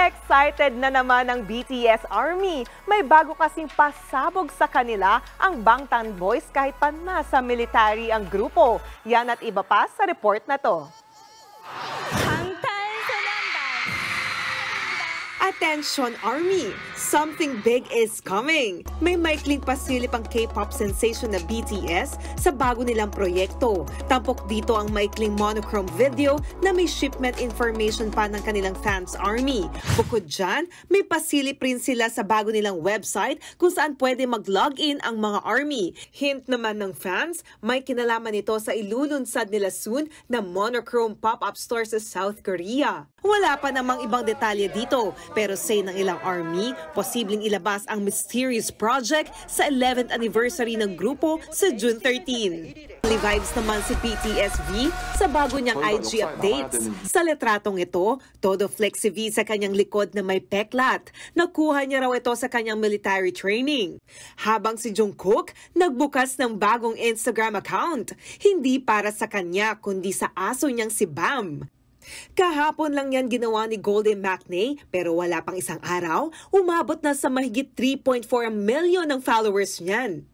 Excited na naman ang BTS Army. May bago kasing pasabog sa kanila ang Bangtan Boys kahit pa nasa military ang grupo. Yan at iba pa sa report na to. Attention Army! Something big is coming! May maikling pasilip ang K-pop sensation na BTS sa bago nilang proyekto. Tampok dito ang maikling monochrome video na may shipment information pa ng kanilang fans Army. Bukod dyan, may pasilip rin sila sa bago nilang website kung saan pwede mag-login ang mga Army. Hint naman ng fans, may kinalaman ito sa ilulunsad nila soon na monochrome pop-up store sa South Korea. Wala pa namang ibang detalye dito, pero say ng ilang Army, posibleng ilabas ang mysterious project sa 11th anniversary ng grupo sa June 13. Vibes naman si BTS-V sa bago niyang IG updates. Sa letratong ito, todo flexi-V sa kanyang likod na may peklat. Nakuha niya raw ito sa kanyang military training. Habang si Jungkook, nagbukas ng bagong Instagram account. Hindi para sa kanya, kundi sa aso niyang si Bam. Kahapon lang yan ginawa ni Golden McNay pero wala pang isang araw, umabot na sa mahigit 3.4 million ng followers niyan.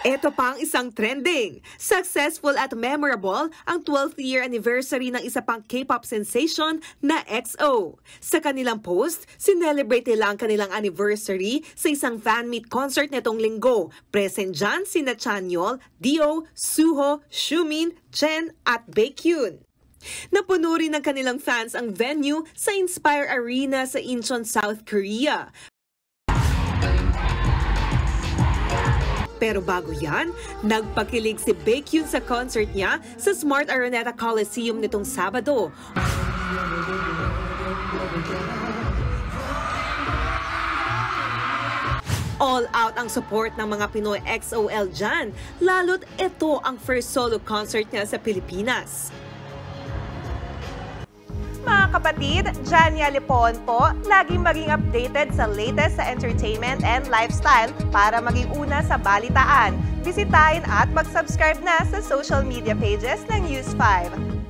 Ito pa ang isang trending. Successful at memorable ang 12th year anniversary ng isa pang K-pop sensation na EXO. Sa kanilang post, sinelebrate nila ang kanilang anniversary sa isang fan meet concert netong linggo. Present dyan sina Chanyeol, Dio, Suho, Xiumin, Chen at Baekhyun. Napuno rin ng kanilang fans ang venue sa Inspire Arena sa Incheon, South Korea. Pero bago yan, nagpakilig si Baekhyun sa concert niya sa Smart Araneta Coliseum nitong Sabado. All out ang support ng mga Pinoy XOL dyan, lalo't ito ang first solo concert niya sa Pilipinas. Mga kapatid, Jania Lipon po, laging maging updated sa latest sa entertainment and lifestyle para maging una sa balitaan. Bisitahin at mag-subscribe na sa social media pages ng News 5.